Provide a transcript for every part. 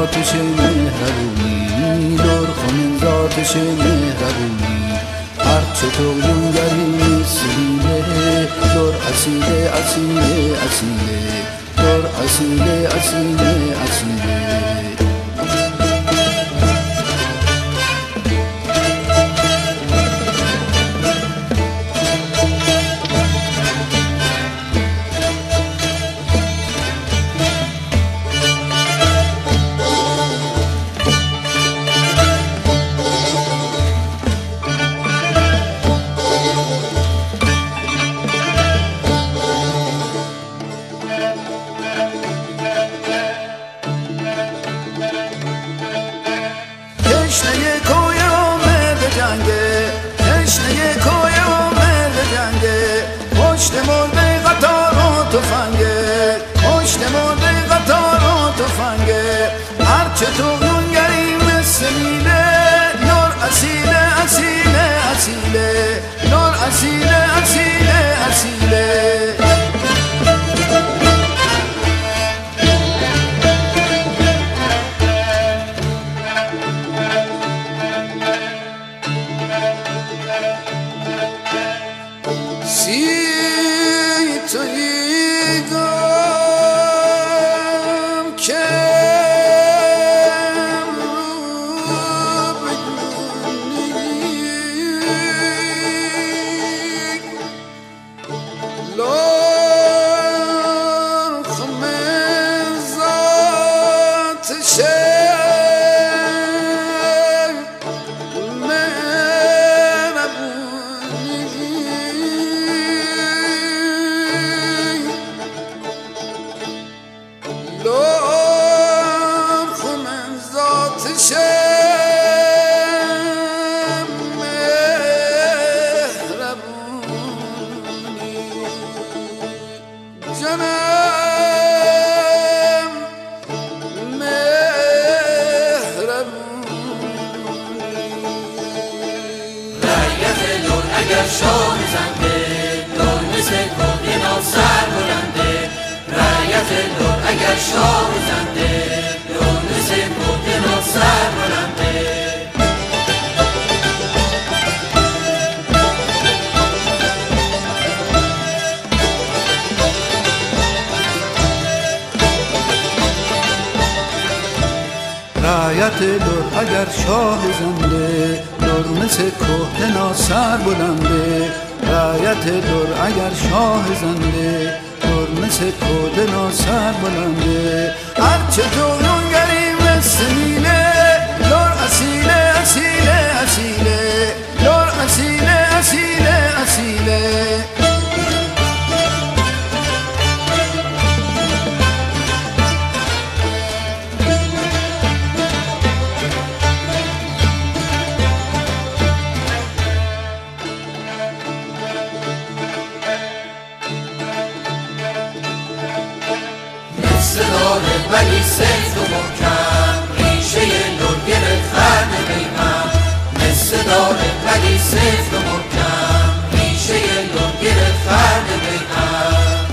ذاتش مهربونی لرخم ذاتش مهربونی هرچه تغیونگری مثیله لر اصیله اصیله اصیله لر اصیله اصیله اصیله تشنه کوی و مرد جنگه تشنه کوی و مرد جنگه پشت مرده قطار و تفنگه پشت مرده قطار و تفنگه هرچه تغیونگری مثل میله لر اصیله اصیله اصیله لر اصیله اصیله اصیله اگر شاه زنده لر مثل کوه ناصر بلنده رعیت لر اگر شاه زنده لر مثل کوه ناصر بلنده رعیت لر اگر شاه زنده لر مثل کوه ناصر بلنده رعیت لر اگر شاه زنده لر مثل کوه ناصر بلنده هرچه تغیونگری مثل میله لر اصیله اصیله اصیله لر اصیله اصیله اصیله داره ولی سفت و محکم ریشه لر گرفت خرد بیغم مثل داره ولی سفت و محکم ریشه لر گرفت خرد بیغم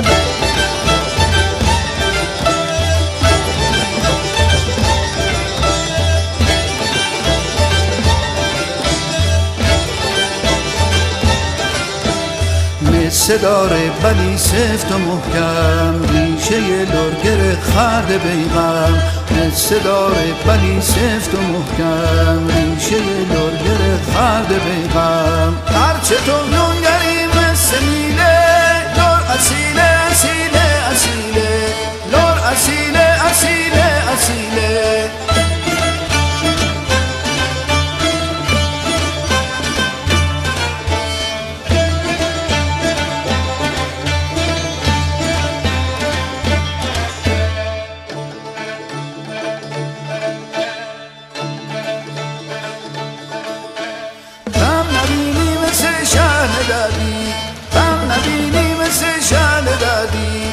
مثل داره ولی سفت و محکم ریشه لر گره خرد بیغم مثل داره ولی سفت و محکم ریشه لر گره خرد بیغم هرچه تغیونگری مثل میله لر اصیله اصیله اصیله لر اصیله اصیله اصیله غم نبینی مثل شعله دادی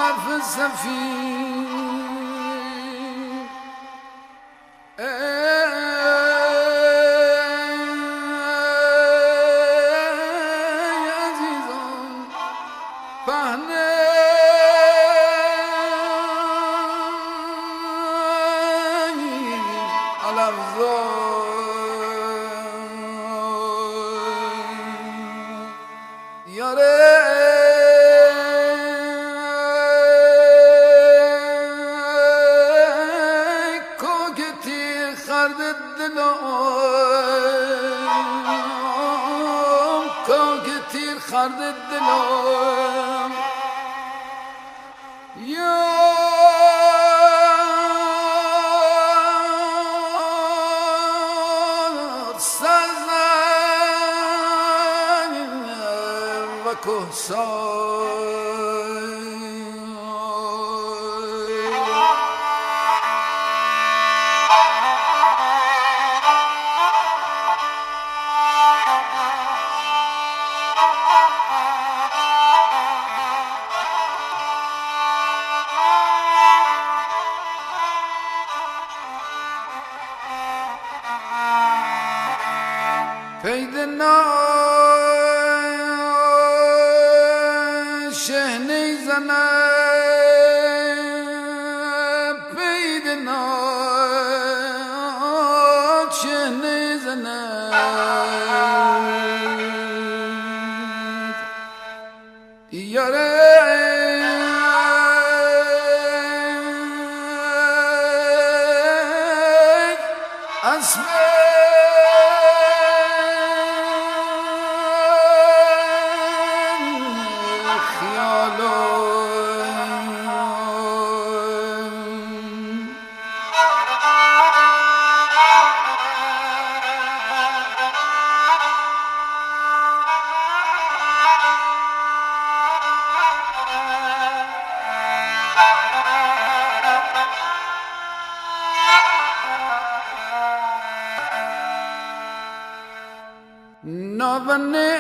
علف سفید خرد دلم یا سزن و کهسار پید شهنی زنه پید شهنی زنه یاره اسمه نابنه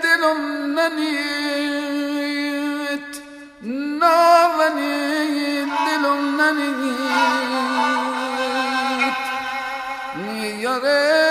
دلم ننید نابنه دلم ننید نیاره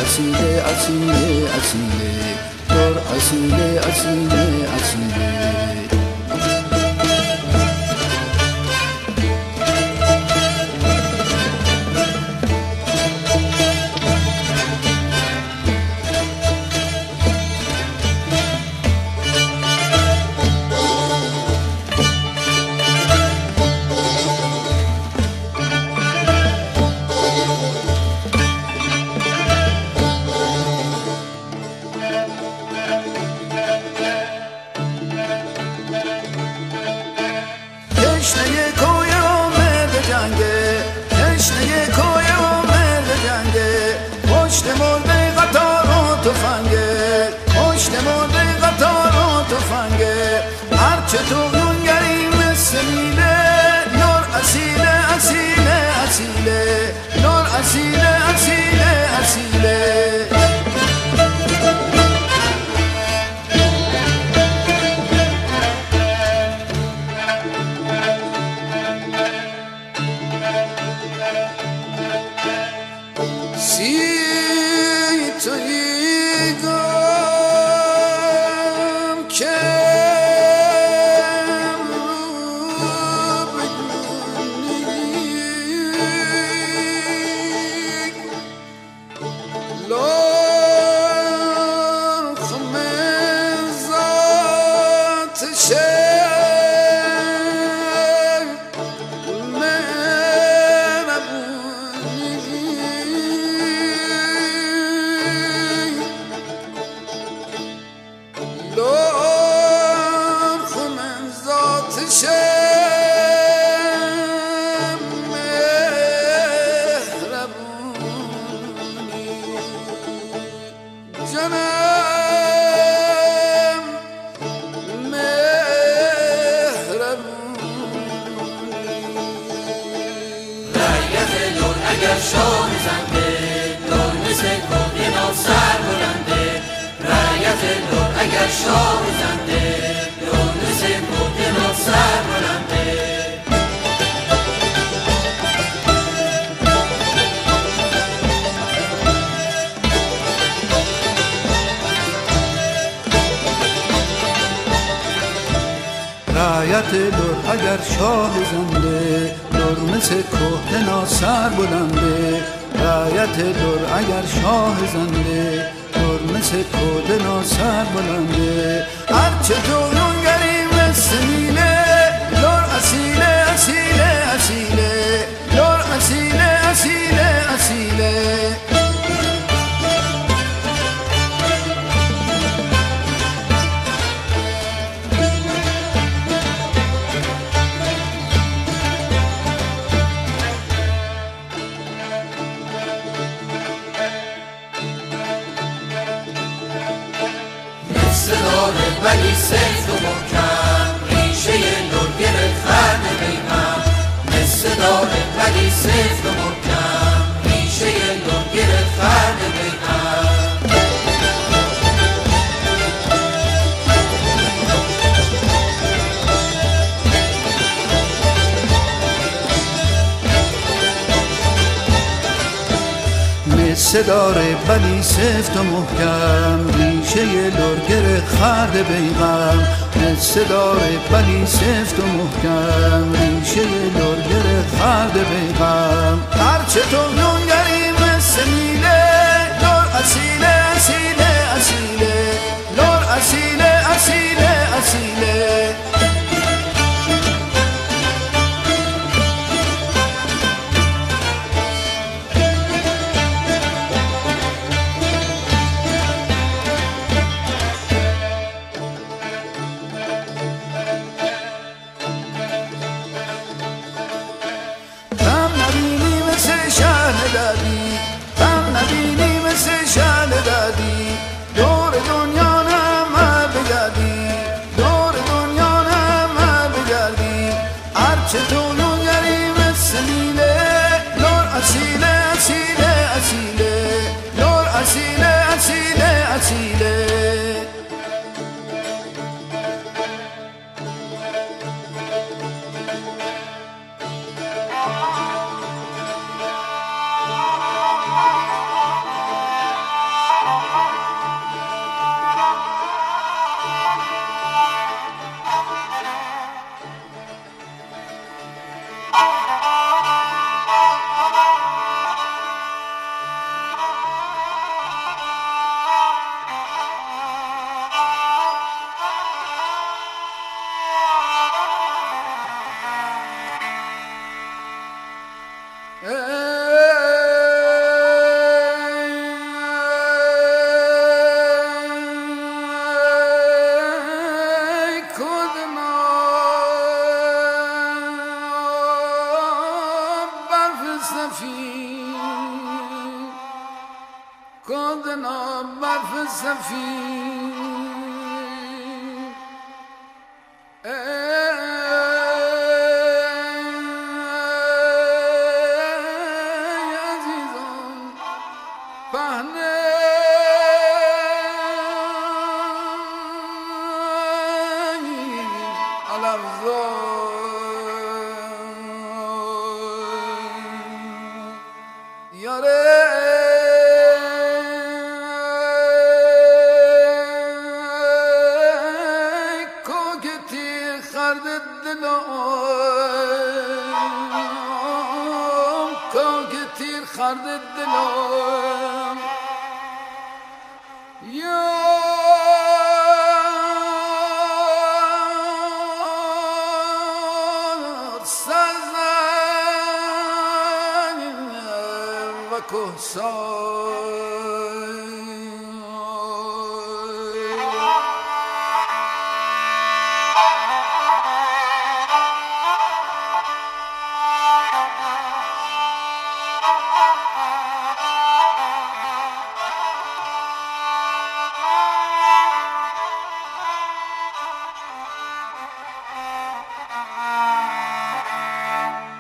اصیله اصیله اصیله لور اصیله اصیله اصیله تشنه کوی و مرد جنگه تشنه کوی و مرد جنگه پشت مرده قطار و تفنگه پشت مرده قطار و تفنگه هرچه طغیانگری مثل میله لور اصیله اصیله اصیله لور اصیله اصیله اصیله اگر شاه زنده لور مثل کوه ناصر بلنده رعیت لور اگر شاه زنده لور مثل کوه ناصر بلنده رعیت لور اگر شاه زنده لور مثل کوه ناصر بلنده رعیت لور اگر شاه زنده لور مثل کوه ناصر بلنده هرچه طغیانگری مثل میله لور اصیله اصیله اصیله لور اصیله اصیله اصیله صدای ولی سفت و محکم ریشه لور گرفت خرد بیغم مثل داره ولی سفت و محکم ریشه لور گرفت خرد بیغم مثل داره ولی سفت و محکم ریشه لور گرفت خرد بیغم مثل داره ولی سفت و محکم ریشه لور گرفت خرد بیغم هرچه طغیانگری مثل میله لور اصیله اصیله اصیله لور اصیله اصیله اصیله شهر نبینی مثل شهر دادی کندنا برف سفید خرد دلم یا سزن و کهسان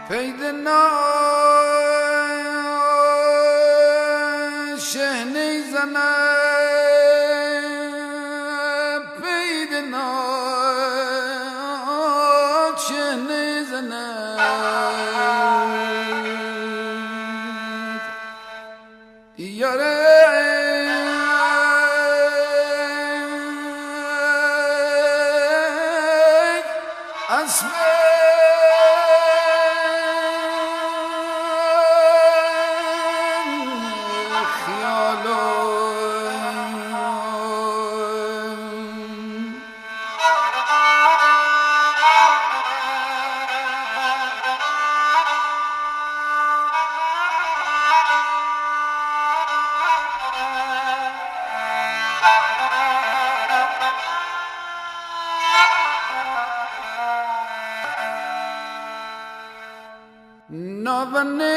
پیدنا شهنی زنه پیدنا شهنی زنه یاره اسمه نابنه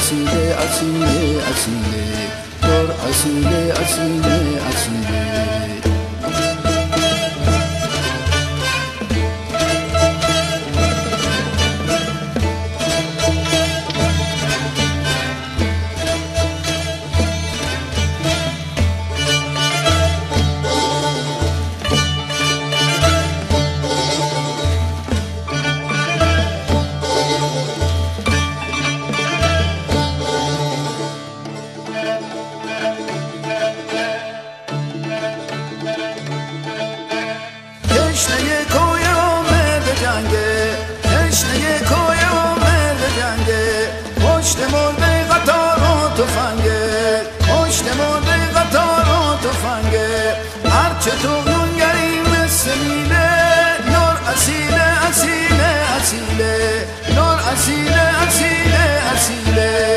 اصیله اصیله اصیله لور اصیله اصیله اصیله تشنه کوی آمد جنگه تشنه کوی آمد جنگه پشت مرده قطار و تفنگه پشت مرده قطار و تفنگه هرچه تو نونگری مثل میله نور اصیله اصیله اصیله نور اصیله اصیله اصیله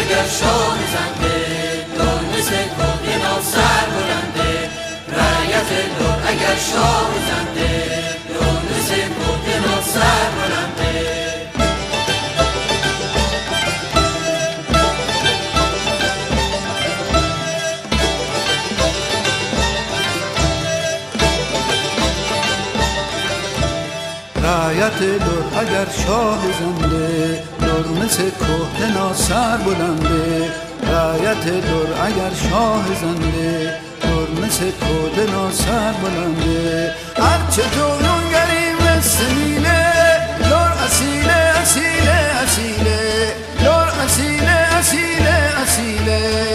اگر شاه زنده لور مثل کوه ناصر بلنده رعیت لور اگر شاه زنده لور مثل کوه ناصر بلنده رعیت لور اگر شاه زنده لور مثل کوه ناصر بلنده رعیت لور اگر شاه زنده لور مثل کوه ناصر بلنده هرچه تو نونگری مثل میله لور اصیله اصیله اصیله لور اصیله اصیله اصیله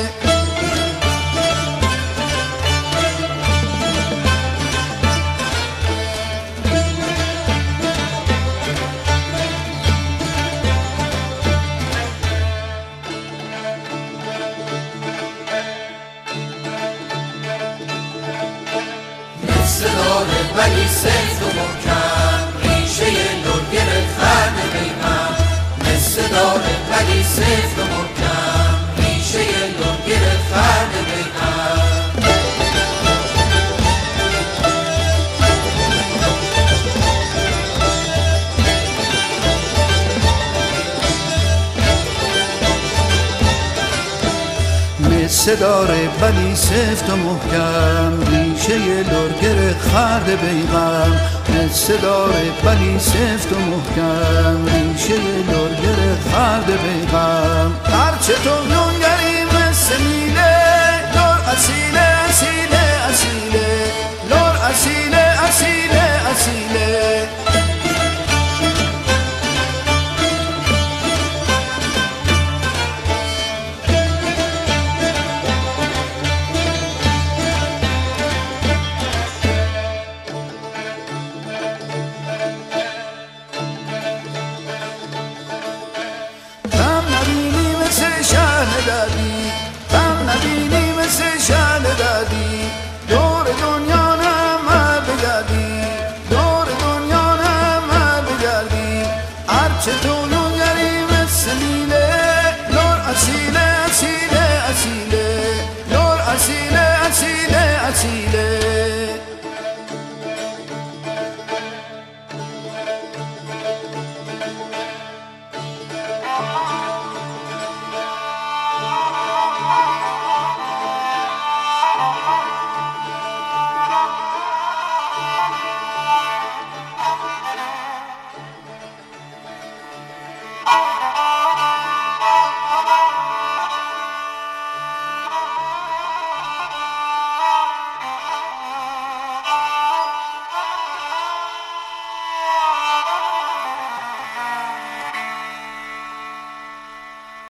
صدای ولی سفت و محکم ریشه لور گرفت خرد پیغم مثل داره ولی سفت و محکم ریشه لور گرفت خرد پیغم مثل داره ولی سفت و محکم ریشه لور گره خرد بیغم مثل داره ولی سفت و محکم ریشه لور گره خرد بیغم هرچه تو نونگری مثل میله لور اصیله اصیله اصیله لور اصیله اصیله اصیله غم نبینی